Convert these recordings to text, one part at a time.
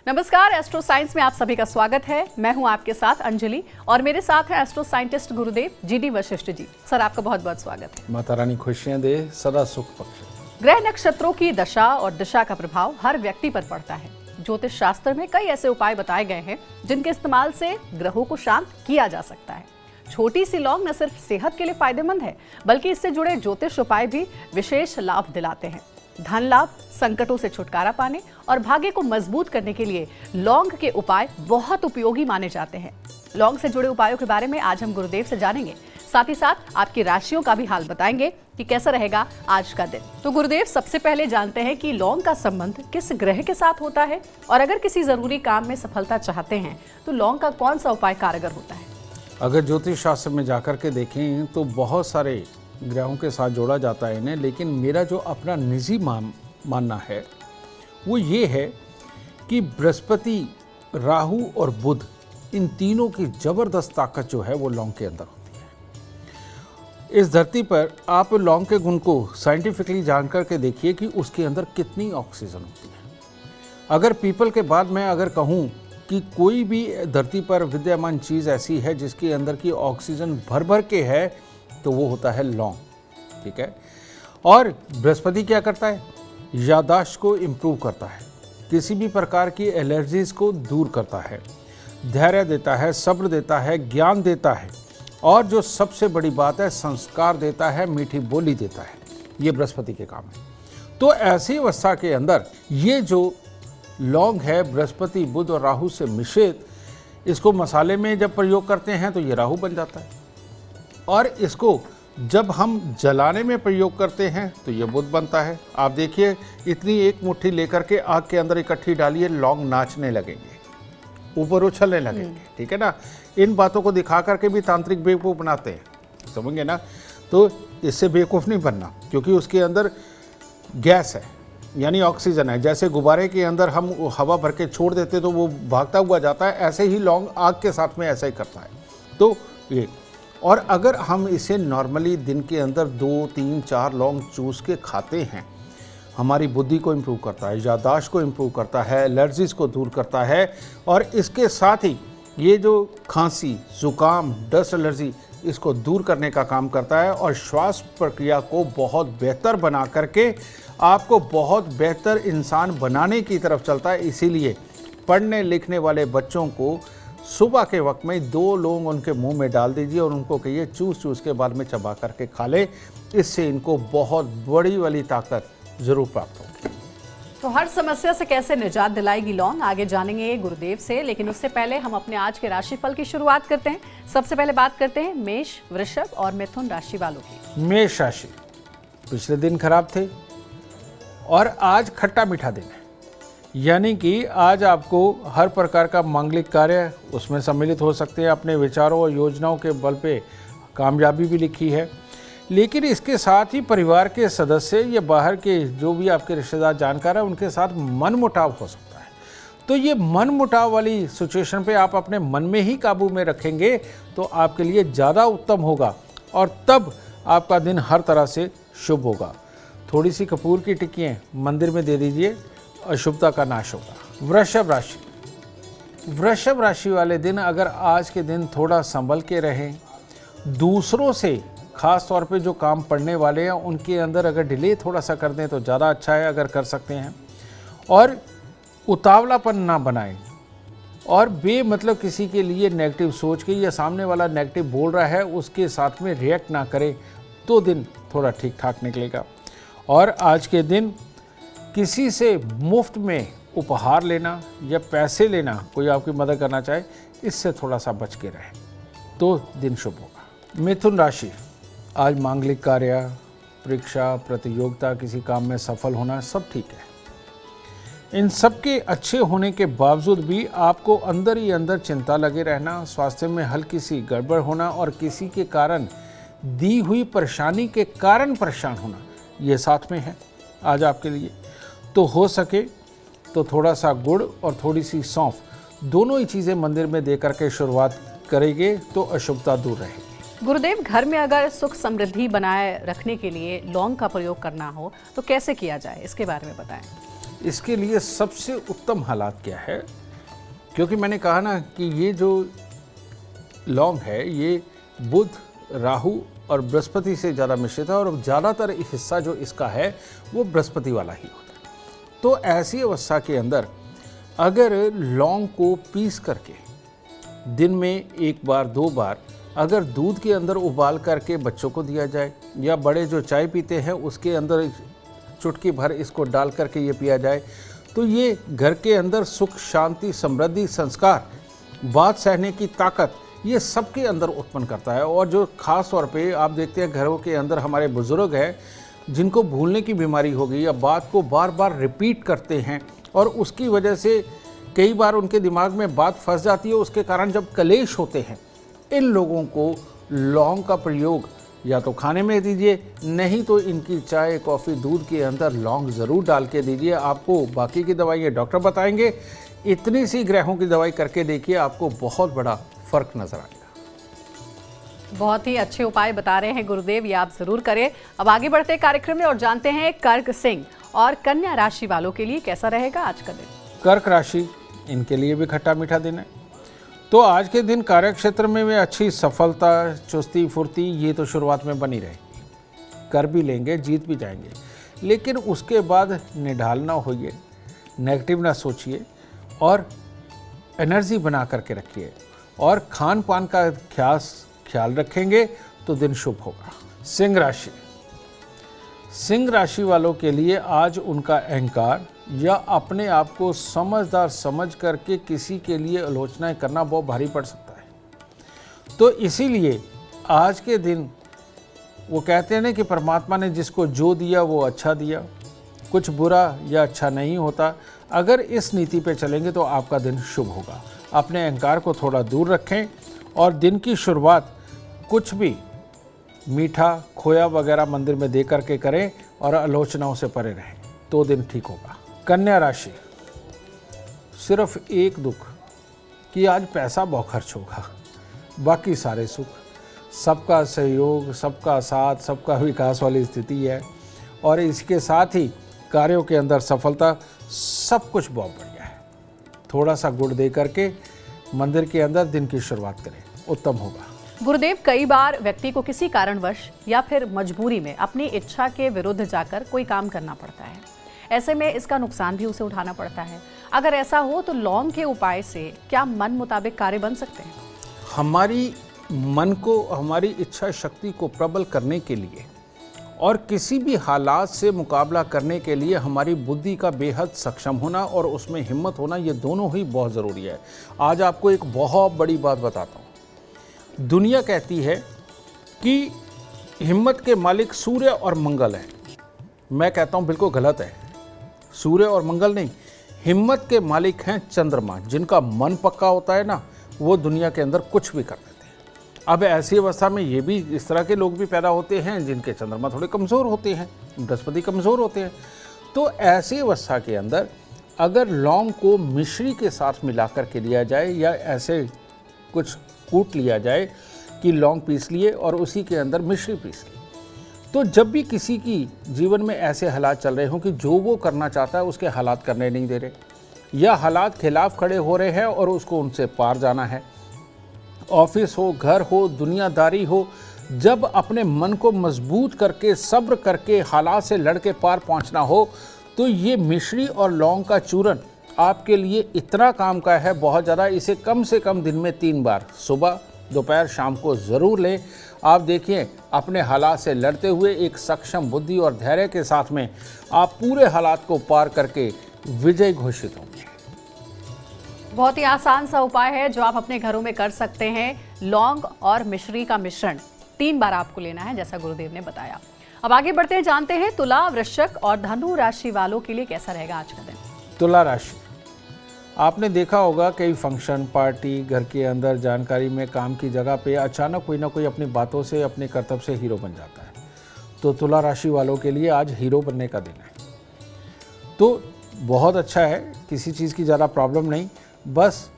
नमस्कार, astro science में आप सभी का स्वागत है। मैं हूं आपके साथ अंजलि और मेरे साथ है एस्ट्रो साइंटिस्ट गुरुदेव जीडी वशिष्ठ जी। सर, आपका बहुत बहुत स्वागत है। माता रानी खुशियां दे, सदा सुख बख्शे। ग्रह नक्षत्रों की दशा और दिशा का प्रभाव हर व्यक्ति पर पड़ता है। ज्योतिष शास्त्र में कई ऐसे उपाय बताए गए हैं जिनके इस्तेमाल से ग्रहों को शांत किया जा सकता है। छोटी सी लौंग न सिर्फ सेहत के लिए फायदेमंद है, बल्कि इससे जुड़े ज्योतिष उपाय भी विशेष लाभ दिलाते हैं। धन लाभ, संकटों से छुटकारा पाने और भाग्य को मजबूत करने के लिए लौंग के उपाय बहुत उपयोगी माने जाते हैं। लौंग से जुड़े उपायों के बारे में आज हम गुरुदेव से जानेंगे। साथ ही साथ आपकी राशियों का भी हाल बताएंगे कि कैसा रहेगा आज का दिन। तो गुरुदेव, सबसे पहले जानते हैं कि लौंग का संबंध किस ग्रह के साथ होता है और अगर किसी जरूरी काम में सफलता चाहते हैं तो लौंग का कौन सा उपाय कारगर होता है? अगर ज्योतिष शास्त्र में जाकर के देखें तो बहुत सारे ग्रहों के साथ जोड़ा जाता है इन्हें, लेकिन मेरा जो अपना निजी मानना है वो ये है कि बृहस्पति, राहु और बुध, इन तीनों की जबरदस्त ताकत जो है वो लौंग के अंदर होती है। इस धरती पर आप लौंग के गुण को साइंटिफिकली जानकर के देखिए कि उसके अंदर कितनी ऑक्सीजन होती है। अगर पीपल के बाद मैं अगर कहूँ कि कोई भी धरती पर विद्यमान चीज़ ऐसी है जिसके अंदर की ऑक्सीजन भर भर के है तो वो होता है लौंग। ठीक है। और बृहस्पति क्या करता है? याददाश्त को इम्प्रूव करता है, किसी भी प्रकार की एलर्जीज को दूर करता है, धैर्य देता है, सब्र देता है, ज्ञान देता है और जो सबसे बड़ी बात है संस्कार देता है, मीठी बोली देता है। ये बृहस्पति के काम है। तो ऐसी अवस्था के अंदर ये जो लौंग है बृहस्पति, बुध और राहु से मिश्रित, इसको मसाले में जब प्रयोग करते हैं तो ये राहु बन जाता है और इसको जब हम जलाने में प्रयोग करते हैं तो ये बुध बनता है। आप देखिए, इतनी एक मुट्ठी लेकर के आग के अंदर इकट्ठी डालिए, लौंग नाचने लगेंगे, ऊपर उछलने लगेंगे। ठीक है ना। इन बातों को दिखा करके भी तांत्रिक बेवकूफ़ बनाते हैं, समझेंगे ना। तो इससे बेवकूफ़ नहीं बनना, क्योंकि उसके अंदर गैस है यानी ऑक्सीजन है। जैसे गुब्बारे के अंदर हम हवा भर के छोड़ देते तो वो भागता हुआ जाता है, ऐसे ही लौंग आग के साथ में ऐसा ही करता है। तो ये, और अगर हम इसे नॉर्मली दिन के अंदर 2, 3, 4 लौंग चूस के खाते हैं, हमारी बुद्धि को इम्प्रूव करता है, याददाश्त को इम्प्रूव करता है, एलर्जीज को दूर करता है और इसके साथ ही ये जो खांसी, जुकाम, डस्ट एलर्जी, इसको दूर करने का काम करता है और श्वास प्रक्रिया को बहुत बेहतर बना करके आपको बहुत बेहतर इंसान बनाने की तरफ चलता है। इसीलिए पढ़ने लिखने वाले बच्चों को सुबह के वक्त में 2 लौंग उनके मुंह में डाल दीजिए और उनको कहिए चूस चूस के बाद में चबा करके खा ले। इससे इनको बहुत बड़ी वाली ताकत जरूर प्राप्त होगी। तो हर समस्या से कैसे निजात दिलाएगी लौंग, आगे जानेंगे गुरुदेव से। लेकिन उससे पहले हम अपने आज के राशिफल की शुरुआत करते हैं। सबसे पहले बात करते हैं मेष, वृषभ और मिथुन राशि वालों की। मेष राशि, पिछले दिन खराब थे और आज खट्टा मीठा दिन है, यानी कि आज आपको हर प्रकार का मांगलिक कार्य उसमें सम्मिलित हो सकते हैं। अपने विचारों और योजनाओं के बल पे कामयाबी भी लिखी है, लेकिन इसके साथ ही परिवार के सदस्य या बाहर के जो भी आपके रिश्तेदार जानकार हैं उनके साथ मनमुटाव हो सकता है। तो ये मनमुटाव वाली सिचुएशन पे आप अपने मन में ही काबू में रखेंगे तो आपके लिए ज़्यादा उत्तम होगा और तब आपका दिन हर तरह से शुभ होगा। थोड़ी सी कपूर की टिक्कियाँ मंदिर में दे दीजिए, अशुभता का नाश होगा। वृषभ राशि, वृषभ राशि वाले दिन अगर आज के दिन थोड़ा संभल के रहें, दूसरों से खास तौर पे जो काम पड़ने वाले हैं उनके अंदर अगर डिले थोड़ा सा कर दें तो ज़्यादा अच्छा है अगर कर सकते हैं। और उतावलापन ना बनाएं और बेमतलब किसी के लिए नेगेटिव सोच के या सामने वाला नेगेटिव बोल रहा है उसके साथ में रिएक्ट ना करें तो दिन थोड़ा ठीक ठाक निकलेगा। और आज के दिन किसी से मुफ्त में उपहार लेना या पैसे लेना, कोई आपकी मदद करना चाहे, इससे थोड़ा सा बच के रहें तो दिन शुभ होगा। मिथुन राशि, आज मांगलिक कार्य, परीक्षा, प्रतियोगिता, किसी काम में सफल होना सब ठीक है। इन सब के अच्छे होने के बावजूद भी आपको अंदर ही अंदर चिंता लगे रहना, स्वास्थ्य में हल्की सी गड़बड़ होना और किसी के कारण दी हुई परेशानी के कारण परेशान होना, ये साथ में है आज आपके लिए। तो हो सके तो थोड़ा सा गुड़ और थोड़ी सी सौंफ, दोनों ही चीज़ें मंदिर में दे करके शुरुआत करेंगे तो अशुभता दूर रहेगी। गुरुदेव, घर में अगर सुख समृद्धि बनाए रखने के लिए लौंग का प्रयोग करना हो तो कैसे किया जाए, इसके बारे में बताएं। इसके लिए सबसे उत्तम हालात क्या है, क्योंकि मैंने कहा ना कि ये जो लौंग है ये बुध, राहु और बृहस्पति से ज़्यादा मिश्रित है और ज़्यादातर हिस्सा जो इसका है वो बृहस्पति वाला ही होता है। तो ऐसी अवस्था के अंदर अगर लौंग को पीस करके दिन में एक बार 2 बार अगर दूध के अंदर उबाल करके बच्चों को दिया जाए, या बड़े जो चाय पीते हैं उसके अंदर चुटकी भर इसको डाल करके ये पिया जाए, तो ये घर के अंदर सुख, शांति, समृद्धि, संस्कार, बात सहने की ताकत, ये सबके अंदर उत्पन्न करता है। और जो खास तौर पे आप देखते हैं घरों के अंदर हमारे बुजुर्ग हैं जिनको भूलने की बीमारी हो गई या बात को बार बार रिपीट करते हैं और उसकी वजह से कई बार उनके दिमाग में बात फंस जाती है, उसके कारण जब कलेश होते हैं, इन लोगों को लौंग का प्रयोग या तो खाने में दीजिए, नहीं तो इनकी चाय, कॉफ़ी, दूध के अंदर लौंग ज़रूर डाल के दीजिए। आपको बाकी की दवाइयाँ डॉक्टर बताएंगे, इतनी सी ग्रहों की दवाई करके देखिए, आपको बहुत बड़ा फ़र्क नज़र आएगा। बहुत ही अच्छे उपाय बता रहे हैं गुरुदेव, ये आप ज़रूर करें। अब आगे बढ़ते हैं कार्यक्रम में और जानते हैं कर्क सिंह और कन्या राशि वालों के लिए कैसा रहेगा आज का दिन। कर्क राशि, इनके लिए भी खट्टा मीठा दिन है। तो आज के दिन कार्य क्षेत्र में वे अच्छी सफलता, चुस्ती, फुर्ती ये तो शुरुआत में बनी रहेगी, कर भी लेंगे, जीत भी जाएंगे, लेकिन उसके बाद निढाल ना होइए, नेगेटिव ना सोचिए और एनर्जी बना करके रखिए और खान पान का ख्याल रखेंगे तो दिन शुभ होगा। सिंह राशि, सिंह राशि वालों के लिए आज उनका अहंकार या अपने आप को समझदार समझ करके किसी के लिए आलोचनाएं करना बहुत भारी पड़ सकता है। तो इसीलिए आज के दिन वो कहते हैं ना कि परमात्मा ने जिसको जो दिया वो अच्छा दिया, कुछ बुरा या अच्छा नहीं होता। अगर इस नीति पे चलेंगे तो आपका दिन शुभ होगा। अपने अहंकार को थोड़ा दूर रखें और दिन की शुरुआत कुछ भी मीठा, खोया वगैरह मंदिर में दे करके करें और आलोचनाओं से परे रहें, तो दिन ठीक होगा। कन्या राशि, सिर्फ एक दुख कि आज पैसा बहुत खर्च होगा, बाकी सारे सुख, सबका सहयोग, सबका साथ, सबका विकास वाली स्थिति है और इसके साथ ही कार्यों के अंदर सफलता, सब कुछ बहुत बढ़िया है। थोड़ा सा गुड़ दे करके मंदिर के अंदर दिन की शुरुआत करें, उत्तम होगा। गुरुदेव, कई बार व्यक्ति को किसी कारणवश या फिर मजबूरी में अपनी इच्छा के विरुद्ध जाकर कोई काम करना पड़ता है, ऐसे में इसका नुकसान भी उसे उठाना पड़ता है। अगर ऐसा हो तो लौंग के उपाय से क्या मन मुताबिक कार्य बन सकते हैं? हमारी मन को, हमारी इच्छा शक्ति को प्रबल करने के लिए और किसी भी हालात से मुकाबला करने के लिए हमारी बुद्धि का बेहद सक्षम होना और उसमें हिम्मत होना, ये दोनों ही बहुत ज़रूरी है। आज आपको एक बहुत बड़ी बात बताता हूँ। दुनिया कहती है कि हिम्मत के मालिक सूर्य और मंगल हैं। मैं कहता हूँ बिल्कुल गलत है। सूर्य और मंगल नहीं, हिम्मत के मालिक हैं चंद्रमा। जिनका मन पक्का होता है ना, वो दुनिया के अंदर कुछ भी कर देते हैं। अब ऐसी अवस्था में ये भी, इस तरह के लोग भी पैदा होते हैं जिनके चंद्रमा थोड़े कमज़ोर होते हैं, बृहस्पति कमज़ोर होते हैं। तो ऐसी अवस्था के अंदर अगर लौंग को मिश्री के साथ मिला करके लिया जाए या ऐसे कुछ कूट लिया जाए कि लौंग पीस लिए और उसी के अंदर मिश्री पीस ली, तो जब भी किसी की जीवन में ऐसे हालात चल रहे हों कि जो वो करना चाहता है उसके हालात करने नहीं दे रहे या हालात खिलाफ खड़े हो रहे हैं और उसको उनसे पार जाना है, ऑफिस हो, घर हो, दुनियादारी हो, जब अपने मन को मजबूत करके, सब्र करके हालात से लड़ के पार पहुंचना हो, तो ये मिश्री और लौंग का चूरन आपके लिए इतना काम का है, बहुत ज़्यादा। इसे कम से कम दिन में 3 बार, सुबह, दोपहर, शाम को ज़रूर लें। आप देखिए, अपने हालात से लड़ते हुए एक सक्षम बुद्धि और धैर्य के साथ में आप पूरे हालात को पार करके विजय घोषित होंगे। बहुत ही आसान सा उपाय है जो आप अपने घरों में कर सकते हैं। लौंग और मिश्री का मिश्रण 3 बार आपको लेना है, जैसा गुरुदेव ने बताया। अब आगे बढ़ते हैं, जानते हैं तुला, वृश्चिक और धनु राशि वालों के लिए कैसा रहेगा आज का दिन। तुला राशि, आपने देखा होगा कई फंक्शन, पार्टी, घर के अंदर, जानकारी में, काम की जगह पे अचानक कोई ना कोई अपनी बातों से, अपने कर्तव्य से हीरो बन जाता है। तो तुला राशि वालों के लिए आज हीरो बनने का दिन है। तो बहुत अच्छा है, किसी चीज़ की ज़्यादा प्रॉब्लम नहीं, बस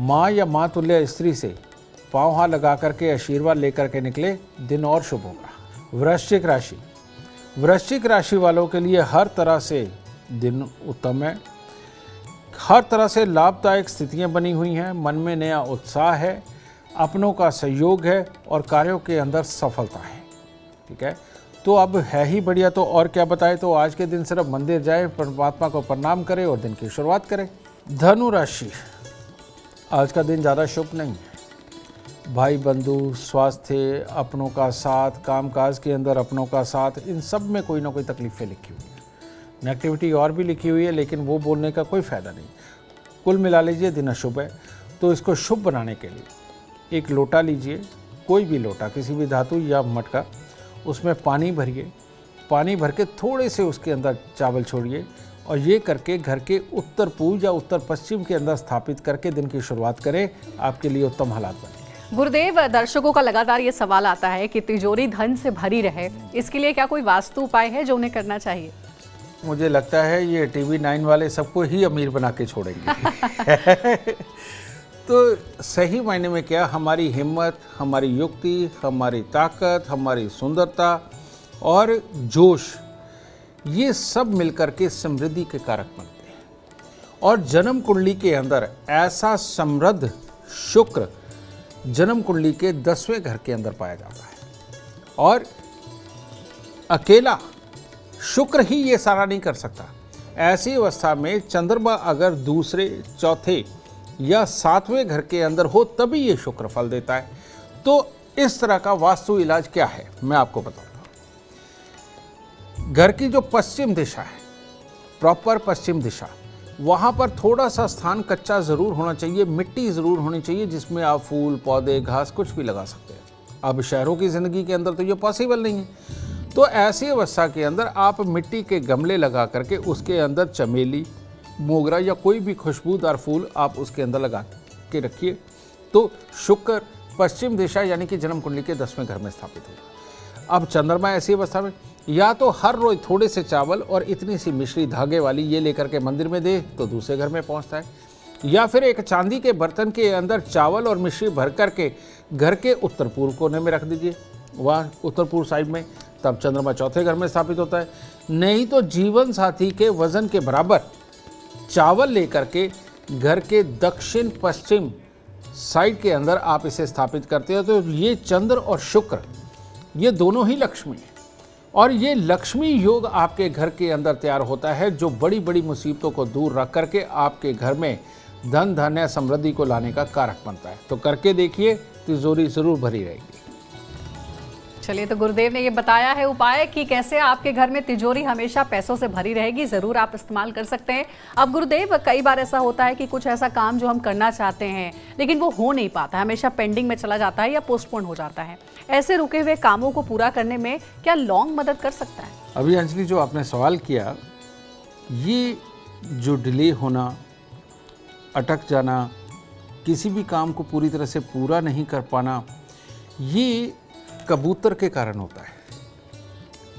माँ या माँ तुल्य स्त्री से पाँव हाथ लगा करके आशीर्वाद लेकर के निकले, दिन और शुभ होगा। वृश्चिक राशि, वृश्चिक राशि वालों के लिए हर तरह से दिन उत्तम है। हर तरह से लाभदायक स्थितियां बनी हुई हैं, मन में नया उत्साह है, अपनों का सहयोग है और कार्यों के अंदर सफलता है। ठीक है, तो अब है ही बढ़िया, तो और क्या बताएं। तो आज के दिन सिर्फ मंदिर जाएं, परमात्मा को प्रणाम करें और दिन की शुरुआत करें। धनु राशि, आज का दिन ज़्यादा शुभ नहीं है। भाई बंधु, स्वास्थ्य, अपनों का साथ, कामकाज के अंदर अपनों का साथ, इन सब में कोई ना कोई तकलीफ़ें लिखी हुई हैं। नेगेटिविटी और भी लिखी हुई है, लेकिन वो बोलने का कोई फ़ायदा नहीं। कुल मिला लीजिए दिन अशुभ है। तो इसको शुभ बनाने के लिए एक लोटा लीजिए, कोई भी लोटा, किसी भी धातु या मटका, उसमें पानी भरिए। पानी भर के थोड़े से उसके अंदर चावल छोड़िए और ये करके घर के उत्तर पूर्व या उत्तर पश्चिम के अंदर स्थापित करके दिन की शुरुआत करें। आपके लिए उत्तम हालात बनेंगे। गुरुदेव, दर्शकों का लगातार ये सवाल आता है कि तिजोरी धन से भरी रहे, इसके लिए क्या कोई वास्तु उपाय है जो उन्हें करना चाहिए? मुझे लगता है ये टीवी 9 वाले सबको ही अमीर बना के छोड़ेंगे। तो सही मायने में क्या, हमारी हिम्मत, हमारी युक्ति, हमारी ताकत, हमारी सुंदरता और जोश, ये सब मिलकर के समृद्धि के कारक बनते हैं। और जन्म कुंडली के अंदर ऐसा समृद्ध शुक्र जन्म कुंडली के 10वें घर के अंदर पाया जाता है। और अकेला शुक्र ही ये सारा नहीं कर सकता। ऐसी अवस्था में चंद्रमा अगर दूसरे, चौथे या 7वें घर के अंदर हो तभी ये शुक्र फल देता है। तो इस तरह का वास्तु इलाज क्या है मैं आपको बताऊंगा। घर की जो पश्चिम दिशा है, प्रॉपर पश्चिम दिशा, वहाँ पर थोड़ा सा स्थान कच्चा ज़रूर होना चाहिए, मिट्टी ज़रूर होनी चाहिए जिसमें आप फूल, पौधे, घास कुछ भी लगा सकते हैं। अब शहरों की ज़िंदगी के अंदर तो ये पॉसिबल नहीं है। तो ऐसी अवस्था के अंदर आप मिट्टी के गमले लगा करके उसके अंदर चमेली, मोगरा या कोई भी खुशबूदार फूल आप उसके अंदर लगा के रखिए। तो शुक्र पश्चिम दिशा यानी कि जन्म कुंडली के 10वें घर में स्थापित होगा। अब चंद्रमा ऐसी अवस्था में या तो हर रोज थोड़े से चावल और इतनी सी मिश्री धागे वाली ये लेकर के मंदिर में दे तो दूसरे घर में पहुंचता है, या फिर एक चांदी के बर्तन के अंदर चावल और मिश्री भर करके घर के उत्तर पूर्व कोने में रख दीजिए, वहाँ उत्तर पूर्व साइड में, तब चंद्रमा चौथे घर में स्थापित होता है। नहीं तो जीवन साथी के वजन के बराबर चावल लेकर के घर के दक्षिण पश्चिम साइड के अंदर आप इसे स्थापित करते हो। तो ये चंद्र और शुक्र ये दोनों ही लक्ष्मी है और ये लक्ष्मी योग आपके घर के अंदर तैयार होता है, जो बड़ी बड़ी मुसीबतों को दूर रख करके आपके घर में धन धान्य समृद्धि को लाने का कारक बनता है। तो करके देखिए, तिजोरी जरूर भरी रहेगी। चलिए, तो गुरुदेव ने ये बताया है उपाय कि कैसे आपके घर में तिजोरी हमेशा पैसों से भरी रहेगी, ज़रूर आप इस्तेमाल कर सकते हैं। अब गुरुदेव, कई बार ऐसा होता है कि कुछ ऐसा काम जो हम करना चाहते हैं लेकिन वो हो नहीं पाता, हमेशा पेंडिंग में चला जाता है या पोस्टपोन हो जाता है। ऐसे रुके हुए कामों को पूरा करने में क्या लौंग मदद कर सकता है? अभी अंजलि जो आपने सवाल किया, ये जो डिले होना, अटक जाना, किसी भी काम को पूरी तरह से पूरा नहीं कर पाना, ये कबूतर के कारण होता है,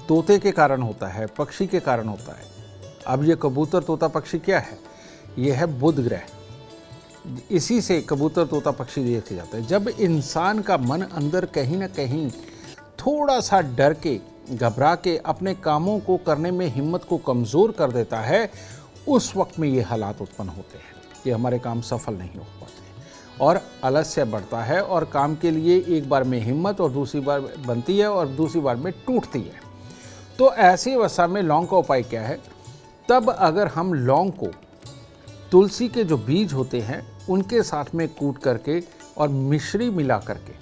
तोते के कारण होता है, पक्षी के कारण होता है। अब ये कबूतर, तोता, पक्षी क्या है? ये है बुध ग्रह। इसी से कबूतर, तोता, पक्षी देखे जाते हैं। जब इंसान का मन अंदर कहीं ना कहीं थोड़ा सा डर के, घबरा के अपने कामों को करने में हिम्मत को कमज़ोर कर देता है, उस वक्त में ये हालात उत्पन्न होते हैं कि हमारे काम सफल नहीं हो पाते और आलस्य बढ़ता है और काम के लिए एक बार में हिम्मत और दूसरी बार बनती है और दूसरी बार में टूटती है। तो ऐसी अवस्था में लौंग का उपाय क्या है? तब अगर हम लौंग को तुलसी के जो बीज होते हैं उनके साथ में कूट करके और मिश्री मिला करके,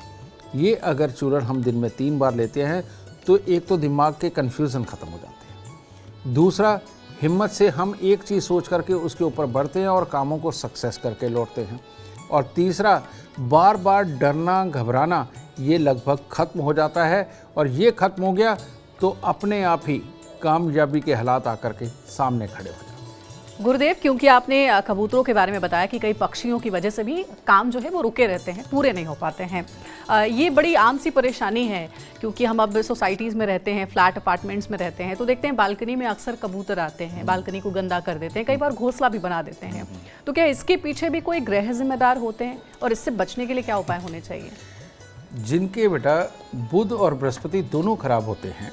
ये अगर चूर्ण हम दिन में 3 बार लेते हैं तो एक तो दिमाग के कन्फ्यूज़न ख़त्म हो जाते हैं, दूसरा हिम्मत से हम एक चीज़ सोच करके उसके ऊपर बढ़ते हैं और कामों को सक्सेस करके लौटते हैं, और तीसरा बार बार डरना, घबराना, ये लगभग खत्म हो जाता है। और ये खत्म हो गया तो अपने आप ही कामयाबी के हालात आकर के सामने खड़े हो जाते हैं। गुरुदेव, क्योंकि आपने कबूतरों के बारे में बताया कि कई पक्षियों की वजह से भी काम जो है वो रुके रहते हैं, पूरे नहीं हो पाते हैं। ये बड़ी आम सी परेशानी है, क्योंकि हम अब सोसाइटीज़ में रहते हैं, फ्लैट अपार्टमेंट्स में रहते हैं, तो देखते हैं बालकनी में अक्सर कबूतर आते हैं, बालकनी को गंदा कर देते हैं, कई बार घोंसला भी बना देते हैं। तो क्या इसके पीछे भी कोई ग्रह जिम्मेदार होते हैं और इससे बचने के लिए क्या उपाय होने चाहिए? जिनके बेटा बुध और बृहस्पति दोनों खराब होते हैं,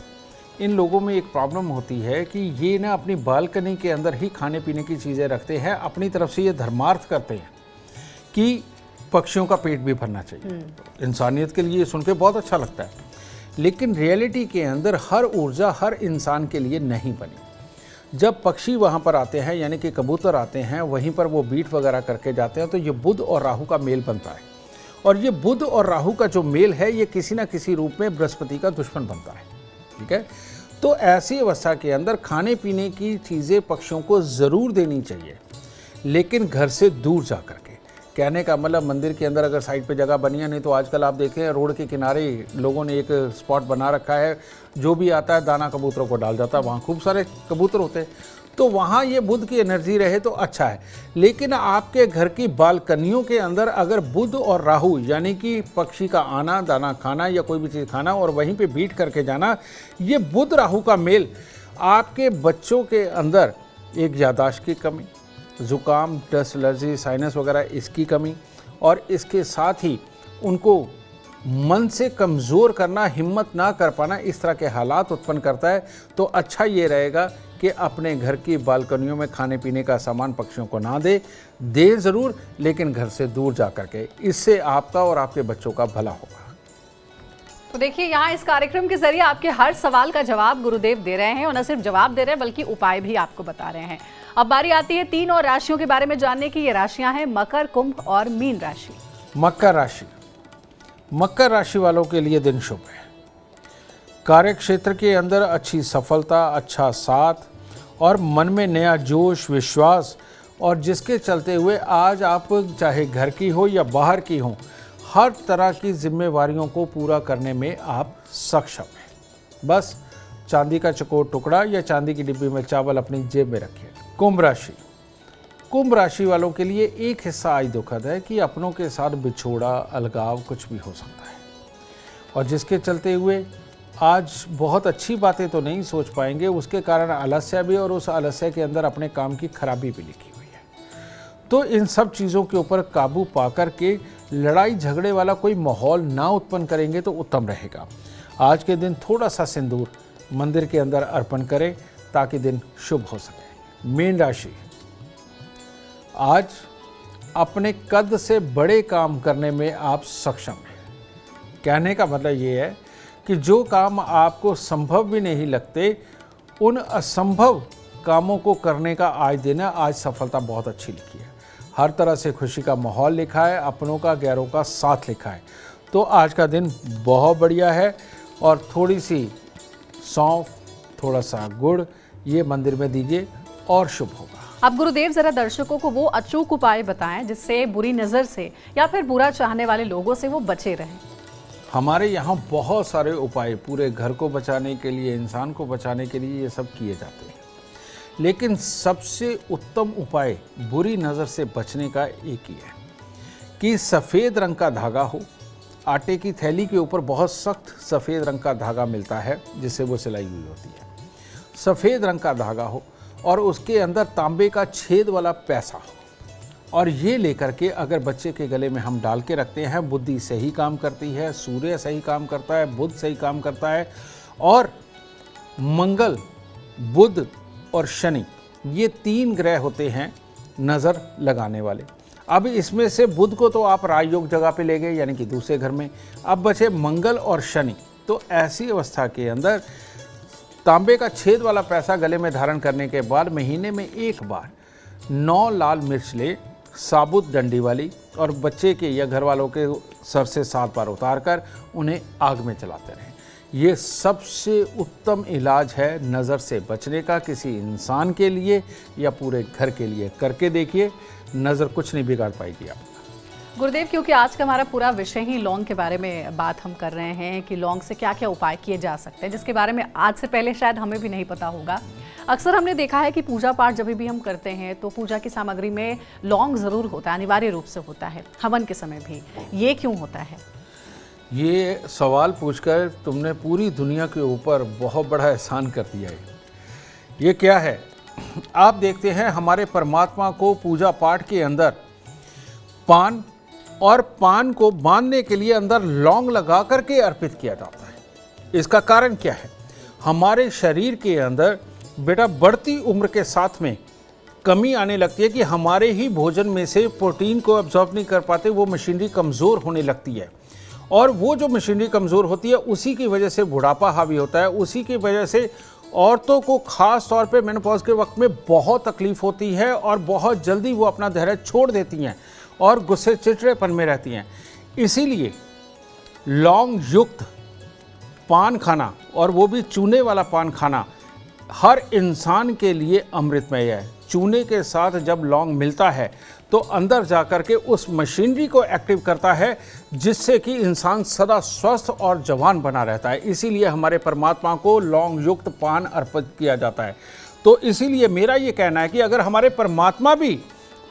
इन लोगों में एक प्रॉब्लम होती है कि ये ना अपनी बालकनी के अंदर ही खाने पीने की चीज़ें रखते हैं, अपनी तरफ से ये धर्मार्थ करते हैं कि पक्षियों का पेट भी भरना चाहिए। इंसानियत के लिए सुन के बहुत अच्छा लगता है, लेकिन रियलिटी के अंदर हर ऊर्जा हर इंसान के लिए नहीं बनी। जब पक्षी वहाँ पर आते हैं, यानी कि कबूतर आते हैं, वहीं पर वो बीट वगैरह करके जाते हैं, तो ये बुध और राहु का मेल बनता है। और ये बुध और राहु का जो मेल है, ये किसी ना किसी रूप में बृहस्पति का दुश्मन बनता है। ठीक है, तो ऐसी अवस्था के अंदर खाने पीने की चीज़ें पक्षियों को ज़रूर देनी चाहिए, लेकिन घर से दूर जा करके। कहने का मतलब मंदिर के अंदर अगर साइड पे जगह बनी है, नहीं तो आजकल आप देखें रोड के किनारे लोगों ने एक स्पॉट बना रखा है, जो भी आता है दाना कबूतरों को डाल जाता है, वहाँ खूब सारे कबूतर होते हैं, तो वहाँ ये बुध की एनर्जी रहे तो अच्छा है। लेकिन आपके घर की बालकनियों के अंदर अगर बुध और राहु, यानी कि पक्षी का आना, दाना खाना या कोई भी चीज़ खाना और वहीं पे बीट करके जाना, ये बुध राहु का मेल आपके बच्चों के अंदर एक याददाश्त की कमी, ज़ुकाम, डस्ट एलर्जी, साइनस वगैरह इसकी कमी, और इसके साथ ही उनको मन से कमज़ोर करना, हिम्मत ना कर पाना, इस तरह के हालात उत्पन्न करता है। तो अच्छा ये रहेगा कि अपने घर की बालकनियों में खाने पीने का सामान पक्षियों को ना दे ज़रूर, लेकिन घर से दूर जा कर के। इससे आपका और आपके बच्चों का भला होगा। तो देखिए, यहाँ इस कार्यक्रम के जरिए आपके हर सवाल का जवाब गुरुदेव दे रहे हैं, और न सिर्फ जवाब दे रहे हैं बल्कि उपाय भी आपको बता रहे हैं। अब बारी आती है 3 और राशियों के बारे में जानने की। ये राशियां हैं मकर, कुंभ और मीन राशि। मकर राशि, मकर राशि वालों के लिए दिन शुभ है। कार्य क्षेत्र के अंदर अच्छी सफलता, अच्छा साथ और मन में नया जोश, विश्वास, और जिसके चलते हुए आज आप चाहे घर की हो या बाहर की हो, हर तरह की जिम्मेवारियों को पूरा करने में आप सक्षम हैं। बस चांदी का चकोर टुकड़ा या चांदी की डिब्बी में चावल अपनी जेब में रखिए। कुंभ राशि, कुंभ राशि वालों के लिए एक हिस्सा आज दुखद है कि अपनों के साथ बिछोड़ा, अलगाव कुछ भी हो सकता है, और जिसके चलते हुए आज बहुत अच्छी बातें तो नहीं सोच पाएंगे, उसके कारण आलस्य भी, और उस आलस्य के अंदर अपने काम की खराबी भी लिखी हुई है। तो इन सब चीज़ों के ऊपर काबू पा कर के लड़ाई झगड़े वाला कोई माहौल ना उत्पन्न करेंगे तो उत्तम रहेगा। आज के दिन थोड़ा सा सिंदूर मंदिर के अंदर अर्पण करें ताकि दिन शुभ हो सके। मीन राशि, आज अपने कद से बड़े काम करने में आप सक्षम हैं। कहने का मतलब ये है कि जो काम आपको संभव भी नहीं लगते, उन असंभव कामों को करने का आज दिन है। आज सफलता बहुत अच्छी लिखी है, हर तरह से खुशी का माहौल लिखा है, अपनों का गैरों का साथ लिखा है। तो आज का दिन बहुत बढ़िया है, और थोड़ी सी सौंफ, थोड़ा सा गुड़ ये मंदिर में दीजिए और शुभ होगा। अब गुरुदेव जरा दर्शकों को वो अचूक उपाय बताएं जिससे बुरी नज़र से या फिर बुरा चाहने वाले लोगों से वो बचे रहें। हमारे यहाँ बहुत सारे उपाय पूरे घर को बचाने के लिए, इंसान को बचाने के लिए ये सब किए जाते हैं, लेकिन सबसे उत्तम उपाय बुरी नज़र से बचने का एक ही है कि सफ़ेद रंग का धागा हो। आटे की थैली के ऊपर बहुत सख्त सफ़ेद रंग का धागा मिलता है जिससे वो सिलाई हुई होती है। सफ़ेद रंग का धागा हो और उसके अंदर तांबे का छेद वाला पैसा हो, और ये लेकर के अगर बच्चे के गले में हम डाल के रखते हैं, बुद्धि सही काम करती है, सूर्य सही काम करता है, बुध सही काम करता है, और मंगल, बुध और शनि ये 3 ग्रह होते हैं नज़र लगाने वाले। अब इसमें से बुध को तो आप राजयोग जगह पे ले गए, यानी कि दूसरे घर में, अब बचे मंगल और शनि। तो ऐसी अवस्था के अंदर तांबे का छेद वाला पैसा गले में धारण करने के बाद महीने में एक बार 9 लाल मिर्च ले, साबुत डंडी वाली, और बच्चे के या घर वालों के सर से 7 बार उतार कर उन्हें आग में चलाते रहें। ये सबसे उत्तम इलाज है नज़र से बचने का, किसी इंसान के लिए या पूरे घर के लिए। करके देखिए, नज़र कुछ नहीं बिगाड़ पाएगी आप। गुरुदेव, क्योंकि आज का हमारा पूरा विषय ही लौंग के बारे में बात हम कर रहे हैं कि लौंग से क्या क्या उपाय किए जा सकते हैं, जिसके बारे में आज से पहले शायद हमें भी नहीं पता होगा। अक्सर हमने देखा है कि पूजा पाठ जब भी हम करते हैं तो पूजा की सामग्री में लौंग ज़रूर होता है, अनिवार्य रूप से होता है, हवन के समय भी। ये क्यों होता है? ये सवाल पूछकर तुमने पूरी दुनिया के ऊपर बहुत बड़ा एहसान कर दिया है। ये क्या है? आप देखते हैं हमारे परमात्मा को पूजा पाठ के अंदर पान, और पान को बांधने के लिए अंदर लौंग लगा करके अर्पित किया जाता है। इसका कारण क्या है? हमारे शरीर के अंदर बेटा बढ़ती उम्र के साथ में कमी आने लगती है कि हमारे ही भोजन में से प्रोटीन को एब्जॉर्ब नहीं कर पाते, वो मशीनरी कमज़ोर होने लगती है। और वो जो मशीनरी कमज़ोर होती है उसी की वजह से बुढ़ापा हावी होता है, उसी की वजह से औरतों को ख़ास तौर पे मेनोपॉज के वक्त में बहुत तकलीफ़ होती है और बहुत जल्दी वो अपना धैर्य छोड़ देती हैं और गुस्से चिड़चिड़ेपन में रहती हैं। इसीलिए लौंग युक्त पान खाना, और वो भी चूने वाला पान खाना, हर इंसान के लिए अमृतमय है। चूने के साथ जब लौंग मिलता है तो अंदर जाकर के उस मशीनरी को एक्टिव करता है, जिससे कि इंसान सदा स्वस्थ और जवान बना रहता है। इसीलिए हमारे परमात्मा को लौंग युक्त पान अर्पित किया जाता है। तो इसीलिए मेरा ये कहना है कि अगर हमारे परमात्मा भी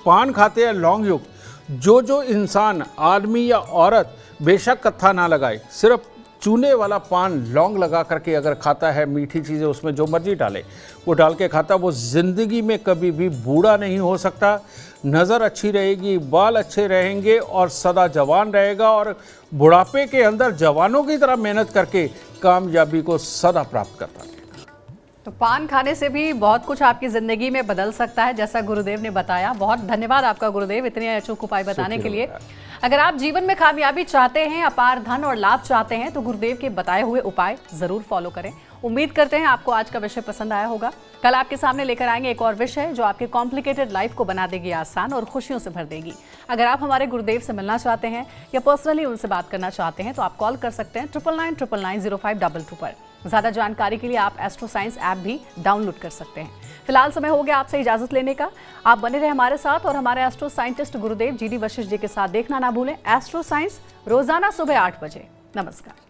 पान खाते हैं लौंग युक्त, जो इंसान आदमी या औरत बेशक कत्था ना लगाए, सिर्फ चूने वाला पान लौंग लगा करके अगर खाता है, मीठी चीज़ें उसमें जो मर्जी डाले वो डाल के खाता, वो ज़िंदगी में कभी भी बूढ़ा नहीं हो सकता। नज़र अच्छी रहेगी, बाल अच्छे रहेंगे और सदा जवान रहेगा, और बुढ़ापे के अंदर जवानों की तरह मेहनत करके कामयाबी को सदा प्राप्त करता है। तो पान खाने से भी बहुत कुछ आपकी ज़िंदगी में बदल सकता है, जैसा गुरुदेव ने बताया। बहुत धन्यवाद आपका गुरुदेव, इतने अचूक उपाय बताने के लिए। अगर आप जीवन में कामयाबी चाहते हैं, अपार धन और लाभ चाहते हैं, तो गुरुदेव के बताए हुए उपाय ज़रूर फॉलो करें। उम्मीद करते हैं आपको आज का विषय पसंद आया होगा। कल आपके सामने लेकर आएंगे एक और विषय जो आपके कॉम्प्लिकेटेड लाइफ को बना देगी आसान और खुशियों से भर देगी। अगर आप हमारे गुरुदेव से मिलना चाहते हैं या पर्सनली उनसे बात करना चाहते हैं तो आप कॉल कर सकते हैं 9999905222 पर। ज़्यादा जानकारी के लिए आप एस्ट्रो साइंस ऐप भी डाउनलोड कर सकते हैं। फिलहाल समय हो गया आपसे इजाजत लेने का। आप बने रहे हमारे साथ और हमारे एस्ट्रो साइंटिस्ट गुरुदेव GD वशिष्ठ जी के साथ देखना ना भूलें एस्ट्रो साइंस, रोजाना सुबह 8 बजे। नमस्कार।